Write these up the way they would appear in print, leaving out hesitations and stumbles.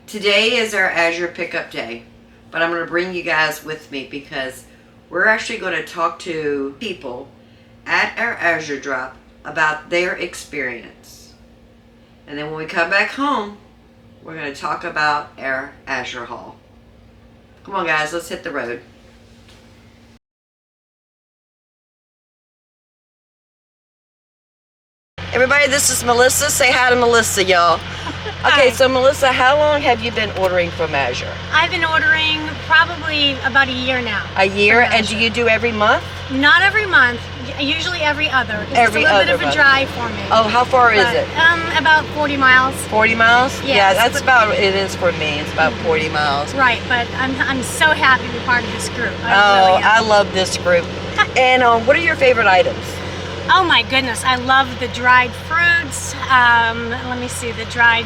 Today is our Azure pickup day, but I'm going to bring you guys with me because we're actually going to talk to people at our Azure drop about their experience. And then when we come back home, we're going to talk about our Azure haul. Come on guys, let's hit the road. Everybody, this is Melissa. Say hi to Melissa, y'all. Okay, so Melissa, how long have you been ordering from Azure? I've been ordering probably about a year now. A year? And do you do every month? Not every month, usually every other. Every it's a little other bit of a month. drive for me. Oh, how far is it? About 40 miles. 40 miles? Yes, Yeah, that's about, it is for me. It's about 40 miles. Right, but I'm so happy to be part of this group. I love this group. And what are your favorite items? Oh my goodness, I love the dried fruits. Let me see, the dried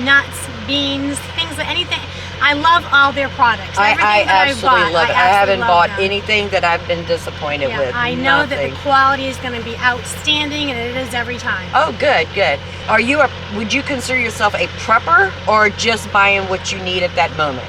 nuts, beans, anything. I love all their products. I absolutely love it. I haven't bought them. anything that I've been disappointed with. I know that the quality is going to be outstanding, and it is every time. Oh, good, good. Would you consider yourself a prepper or just buying what you need at that moment?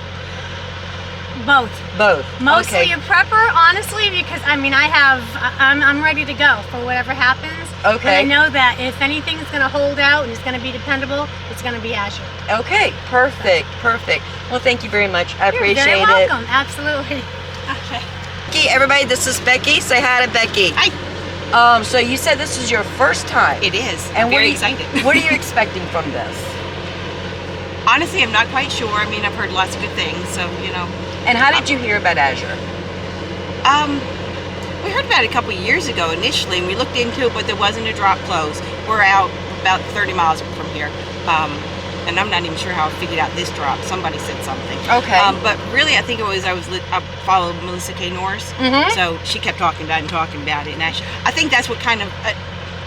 Both. Both. Mostly okay. a prepper, honestly, because I'm ready to go for whatever happens. Okay. But I know that if anything's going to hold out and it's going to be dependable, it's going to be Azure. Okay, perfect, perfect. Well, thank you very much. I appreciate it. You're very welcome. Absolutely. Okay. Becky, everybody, this is Becky. Say hi to Becky. Hi. So you said this is your first time. It is. And I'm very excited. What are you expecting from this? Honestly, I'm not quite sure. I mean, I've heard lots of good things, so, you know. And how did you hear about Azure? We heard about it a couple of years ago initially, and we looked into it, but there wasn't a drop close. We're out about 30 miles from here, and I'm not even sure how I figured out this drop. Somebody said something. Okay. But really, I think it was I followed Melissa K. Norris, so she kept talking about it, and I think that's what kind of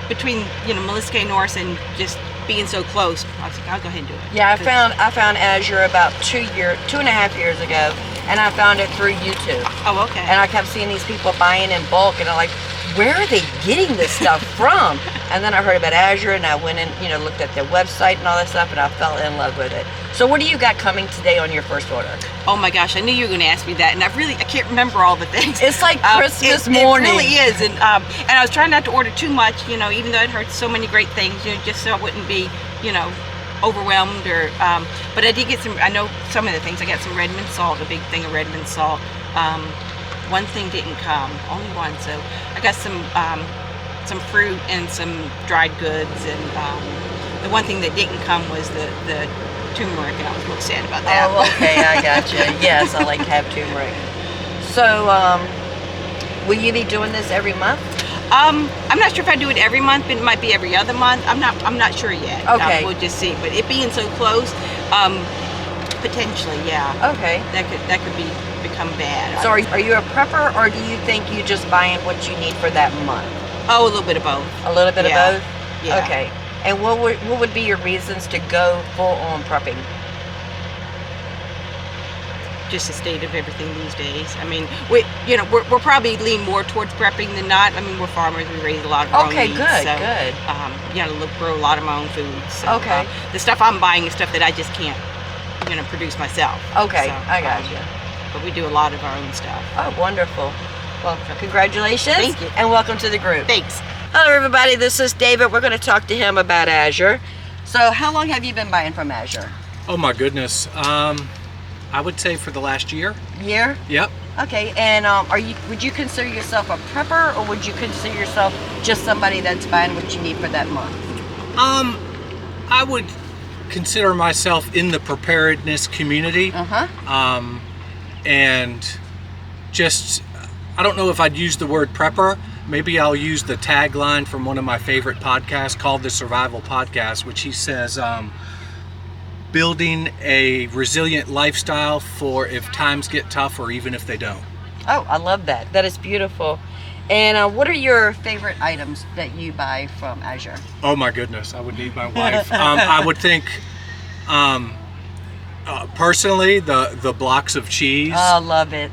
between Melissa K. Norris and just being so close, I was like, I'll go ahead and do it. Yeah, I found Azure about 2.5 years ago, and I found it through YouTube. Oh, okay. And I kept seeing these people buying in bulk, and I'm like, where are they getting this stuff from? And then I heard about Azure, and I went and looked at their website and all that stuff, and I fell in love with it. So what do you got coming today on your first order? Oh my gosh, I knew you were going to ask me that, and I can't remember all the things. It's like Christmas morning. It really is, and I was trying not to order too much, even though I'd heard so many great things, just so I wouldn't be, overwhelmed or. But I did get I know some of the things. I got some Redmond salt, a big thing of Redmond salt. One thing didn't come, only one. So I got some fruit and some dried goods, and the one thing that didn't come was the turmeric, and I was a little sad about that. Oh, okay, I got you. Yes, I like to have turmeric. So, will you be doing this every month? I'm not sure if I do it every month, but it might be every other month. I'm not sure yet. Okay. We'll just see. But it being so close, potentially, yeah. Okay. That could become bad. So are you a prepper, or do you think you just buying what you need for that month? Oh, a little bit of both. A little bit of both? Yeah. Okay. And what would be your reasons to go full on prepping? Just the state of everything these days. I mean, we're probably lean more towards prepping than not. I mean, we're farmers. We raise a lot of our own meat. Good, so, good. Grow a lot of my own food. So, okay. The stuff I'm buying is stuff that I just can't, produce myself. Okay, so, I got you. But we do a lot of our own stuff. Oh, wonderful. Well, congratulations. Thank you. And welcome to the group. Thanks. Hello, everybody. This is David. We're going to talk to him about Azure. So, how long have you been buying from Azure? Oh my goodness. I would say for the last year. Year? Yep. Okay, and would you consider yourself a prepper, or would you consider yourself just somebody that's buying what you need for that month? I would consider myself in the preparedness community. And just, I don't know if I'd use the word prepper. Maybe I'll use the tagline from one of my favorite podcasts called The Survival Podcast, which he says, building a resilient lifestyle for if times get tough or even if they don't. Oh, I love that. That is beautiful. And what are your favorite items that you buy from Azure? Oh my goodness, I would need my wife. I would think, personally, the blocks of cheese. Oh, I love it.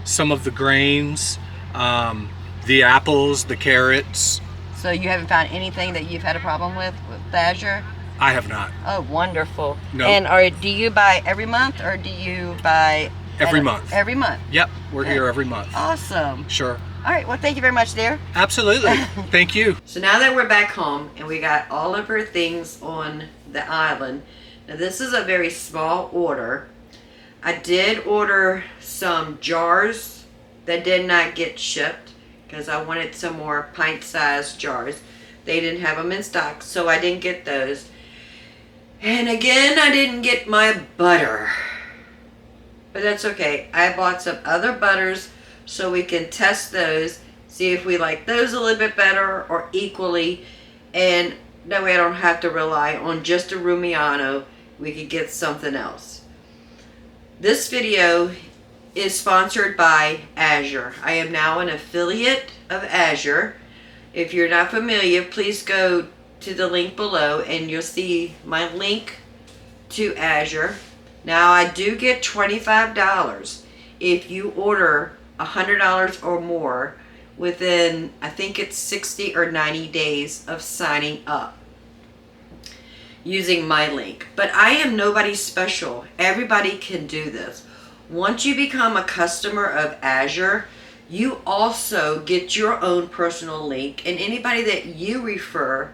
Some of the grains, the apples, the carrots. So you haven't found anything that you've had a problem with Azure? I have not. Oh, wonderful. No. And do you buy every month or do you buy Every month. Every month. Yep, we're here every month. Awesome. Sure. All right. Well, thank you very much, dear. Absolutely. Thank you. So now that we're back home and we got all of our things on the island, now this is a very small order. I did order some jars that did not get shipped because I wanted some more pint-sized jars. They didn't have them in stock, so I didn't get those. And again, I didn't get my butter. But that's okay. I bought some other butters so we can test those, see if we like those a little bit better or equally. And that way I don't have to rely on just a Rumiano. We could get something else. This video is sponsored by Azure. I am now an affiliate of Azure. If you're not familiar, please go to the link below and you'll see my link to Azure. Now I do get $25 if you order $100 or more within, I think it's 60 or 90 days of signing up using my link. But I am nobody special. Everybody can do this. Once you become a customer of Azure, you also get your own personal link, and anybody that you refer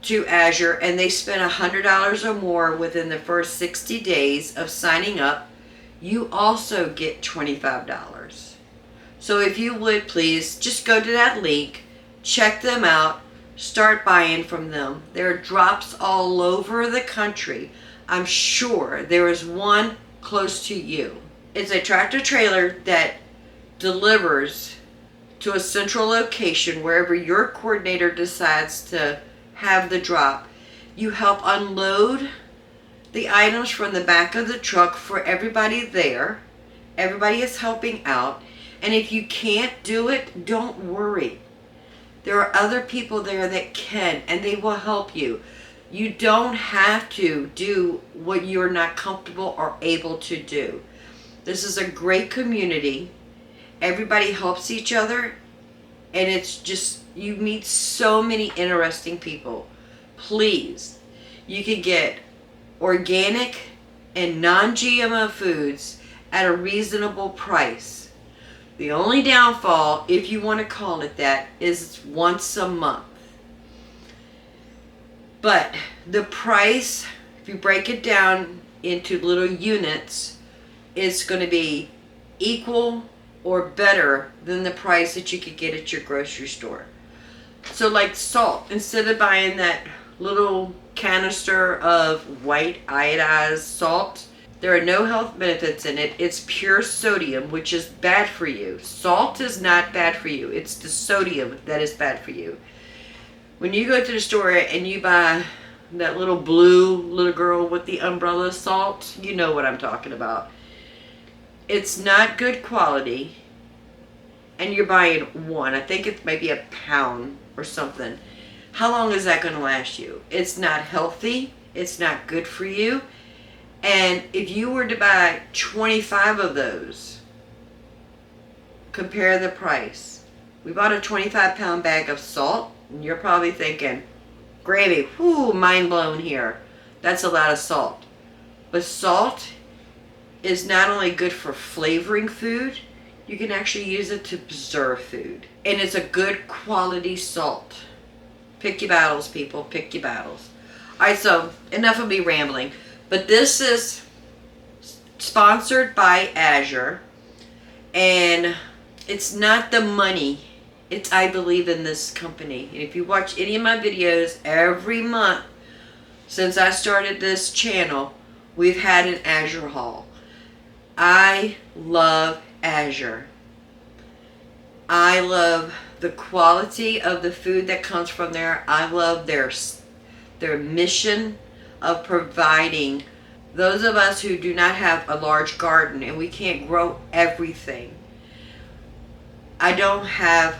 to Azure and they spend $100 or more within the first 60 days of signing up, you also get $25. So if you would please just go to that link, check them out, start buying from them. There are drops all over the country. I'm sure there is one close to you. It's a tractor trailer that delivers to a central location wherever your coordinator decides to have the drop. You help unload the items from the back of the truck for everybody there. Everybody is helping out. And if you can't do it, don't worry. There are other people there that can, and they will help you. You don't have to do what you're not comfortable or able to do. This is a great community. Everybody helps each other, and it's just, you meet so many interesting people. Please, you can get organic and non-GMO foods at a reasonable price. The only downfall, if you want to call it that, is once a month. But the price, if you break it down into little units, is going to be equal or better than the price that you could get at your grocery store. So like salt, instead of buying that little canister of white iodized salt, there are no health benefits in it. It's pure sodium, which is bad for you. Salt is not bad for you. It's the sodium that is bad for you. When you go to the store and you buy that little blue little girl with the umbrella salt, you know what I'm talking about. It's not good quality, and you're buying one. I think it's maybe a pound or something. How long is that going to last you? It's not healthy. It's not good for you. And if you were to buy 25 of those, compare the price. We bought a 25-pound bag of salt, and you're probably thinking, gravy, whoo, mind blown here. That's a lot of salt. But salt is not only good for flavoring food, you can actually use it to preserve food. And it's a good quality salt. Pick your battles, people. Pick your battles. Alright, so enough of me rambling. But this is sponsored by Azure. And it's not the money. It's I believe in this company. And if you watch any of my videos every month since I started this channel, we've had an Azure haul. I love Azure. I love the quality of the food that comes from there. I love their mission of providing those of us who do not have a large garden and we can't grow everything. I don't have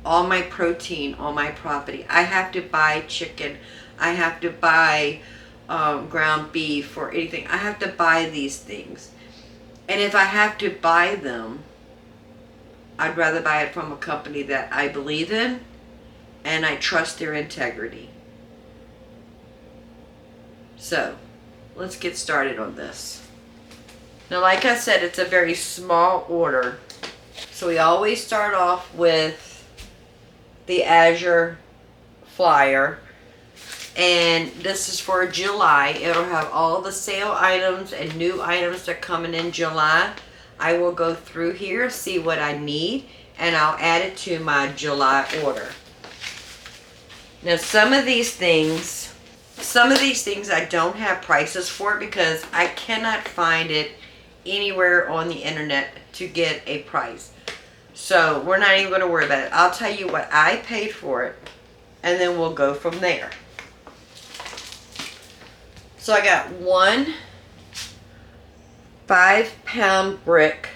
all my protein on my property. I have to buy chicken. I have to buy ground beef or anything. I have to buy these things. And if I have to buy them, I'd rather buy it from a company that I believe in and I trust their integrity. So let's get started on this. Now, like I said, it's a very small order. So we always start off with the Azure flyer. And this is for July. It'll have all the sale items and new items that are coming in July. I will go through here, see what I need, and I'll add it to my July order. Now, some of these things I don't have prices for because I cannot find it anywhere on the internet to get a price. So we're not even going to worry about it. I'll tell you what I paid for it, and then we'll go from there. So I got one 5-pound brick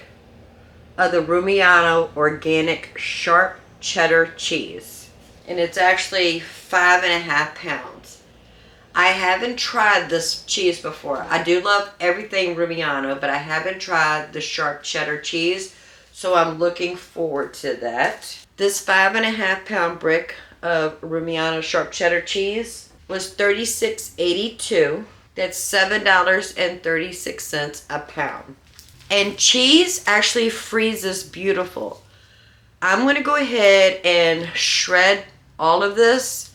of the Rumiano organic sharp cheddar cheese. And it's actually 5.5 pounds. I haven't tried this cheese before. I do love everything Rumiano, but I haven't tried the sharp cheddar cheese. So I'm looking forward to that. This 5.5 pound brick of Rumiano sharp cheddar cheese was $36.82. That's $7.36 a pound. And cheese actually freezes beautiful. I'm going to go ahead and shred all of this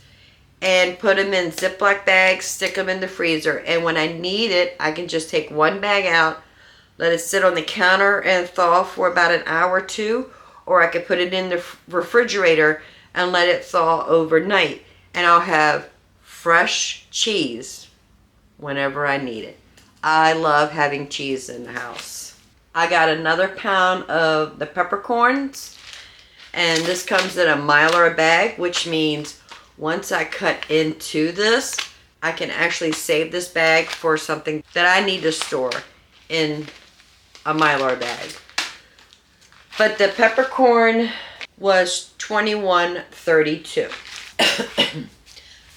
and put them in Ziploc bags, stick them in the freezer. And when I need it, I can just take one bag out, let it sit on the counter and thaw for about an hour or two. Or I could put it in the refrigerator and let it thaw overnight. And I'll have fresh cheese whenever I need it. I love having cheese in the house. I got another pound of the peppercorns, and this comes in a miler a bag, which means once I cut into this, I can actually save this bag for something that I need to store in a miler bag. But the peppercorn was $21.32.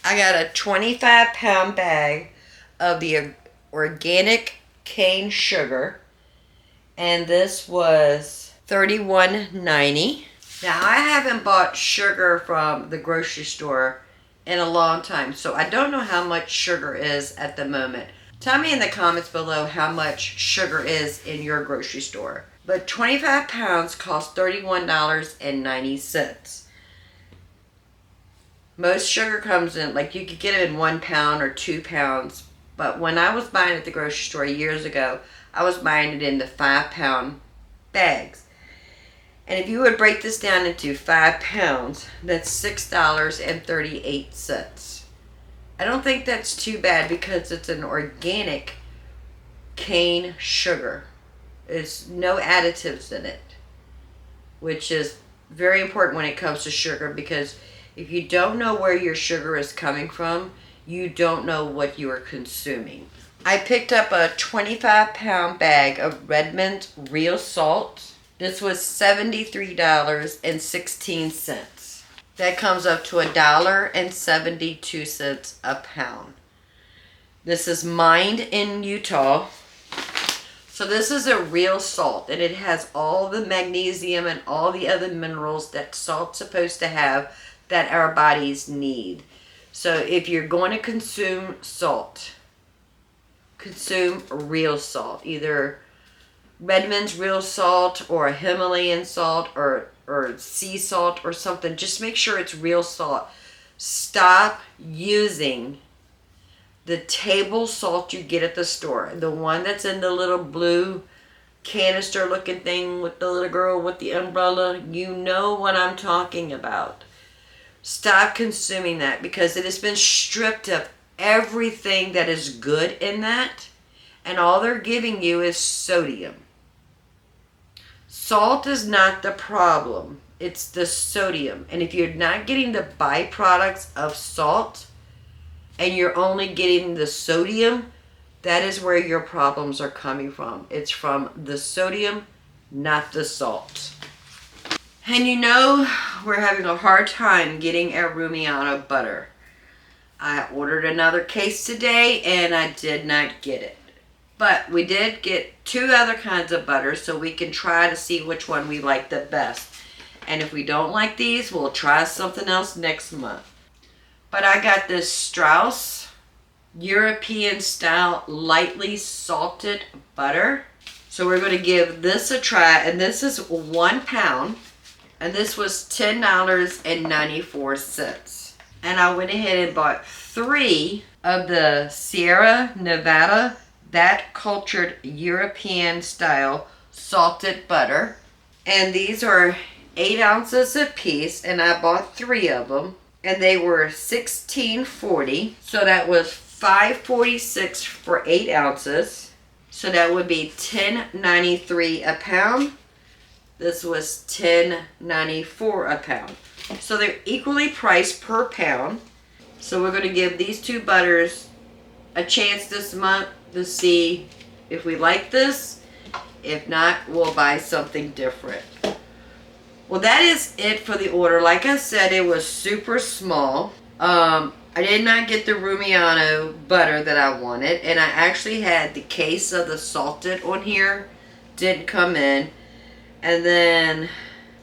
I got a 25-pound bag of the organic cane sugar, and this was $31.90. Now, I haven't bought sugar from the grocery store in a long time, so I don't know how much sugar is at the moment. Tell me in the comments below how much sugar is in your grocery store. But 25 pounds cost $31.90. Most sugar comes in, like you could get it in 1 pound or 2 pounds. But when I was buying at the grocery store years ago, I was buying it in the 5-pound bags. And if you would break this down into 5 pounds, that's $6.38. I don't think that's too bad because it's an organic cane sugar. There's no additives in it, which is very important when it comes to sugar, because if you don't know where your sugar is coming from, you don't know what you are consuming. I picked up a 25-pound bag of Redmond real salt. This was $73.16. That comes up to $1.72 a pound. This is mined in Utah. So this is a real salt, and it has all the magnesium and all the other minerals that salt's supposed to have that our bodies need. So if you're going to consume salt, consume real salt. Either Redmond's real salt or a Himalayan salt or sea salt or something. Just make sure it's real salt. Stop using the table salt you get at the store. The one that's in the little blue canister looking thing with the little girl with the umbrella. You know what I'm talking about. Stop consuming that because it has been stripped of everything that is good in that, and all they're giving you is sodium. Salt is not the problem. It's the sodium. And if you're not getting the byproducts of salt and you're only getting the sodium, that is where your problems are coming from. It's from the sodium, not the salt. And you know, we're having a hard time getting our Rumiano butter. I ordered another case today and I did not get it. But we did get 2 other kinds of butter, so we can try to see which one we like the best. And if we don't like these, we'll try something else next month. But I got this Strauss European style lightly salted butter. So we're going to give this a try, and this is 1 pound, and this was $10.94. And I went ahead and bought 3 of the Sierra Nevada that cultured European style salted butter, and these are 8 ounces a piece, and I bought 3 of them, and they were $16.40. So that was $5.46 for 8 ounces. So that would be $10.93 a pound. This was $10.94 a pound. So they're equally priced per pound. So we're going to give these 2 butters a chance this month to see if we like this. If not, we'll buy something different. Well, that is it for the order. Like I said, it was super small. I did not get the Rumiano butter that I wanted, and I actually had the case of the salted on here. Didn't come in. And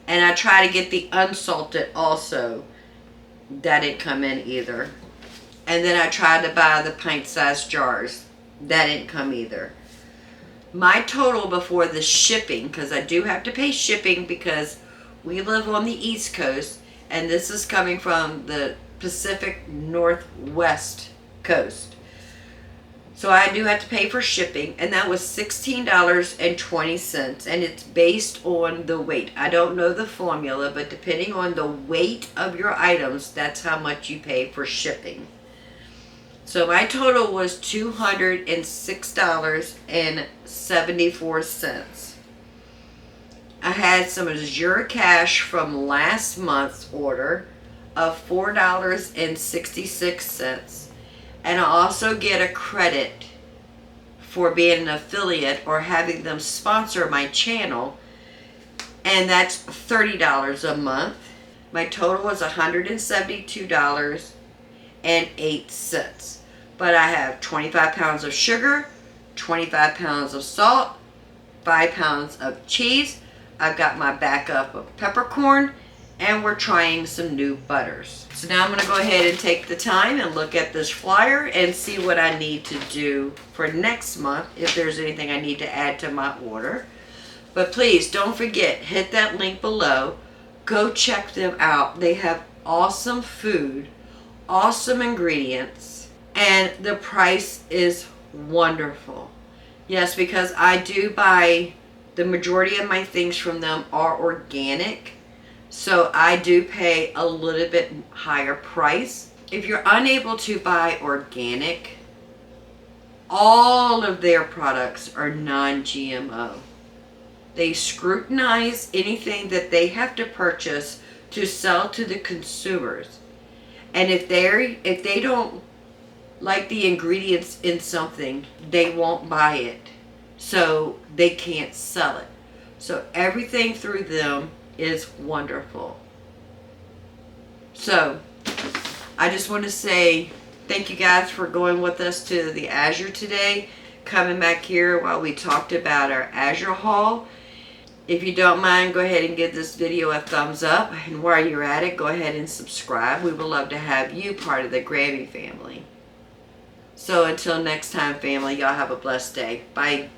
I tried to get the unsalted also. That didn't come in either. And then I tried to buy the pint-sized jars. That didn't come either. My total before the shipping, because I do have to pay shipping because we live on the East Coast, and this is coming from the Pacific Northwest coast. So I do have to pay for shipping, and that was $16.20, and it's based on the weight. I don't know the formula, but depending on the weight of your items, that's how much you pay for shipping. So my total was $206.74. I had some Azure cash from last month's order of $4.66. And I also get a credit for being an affiliate or having them sponsor my channel. And that's $30 a month. My total was $172.08. But I have 25 pounds of sugar, 25 pounds of salt, 5 pounds of cheese. I've got my backup of peppercorn, and we're trying some new butters. So now I'm going to go ahead and take the time and look at this flyer and see what I need to do for next month, if there's anything I need to add to my order. But please don't forget, hit that link below. Go check them out. They have awesome food, awesome ingredients, and the price is wonderful. Yes, because I do buy, the majority of my things from them are organic. So I do pay a little bit higher price. If you're unable to buy organic, all of their products are non-GMO. They scrutinize anything that they have to purchase to sell to the consumers. And if they don't like the ingredients in something, they won't buy it. So they can't sell it. So everything through them is wonderful. So I just want to say thank you guys for going with us to the Azure today, coming back here while we talked about our Azure haul. If you don't mind, go ahead and give this video a thumbs up, and while you're at it, go ahead and subscribe. We would love to have you part of the Grammy family. So until next time, family, y'all have a blessed day. Bye.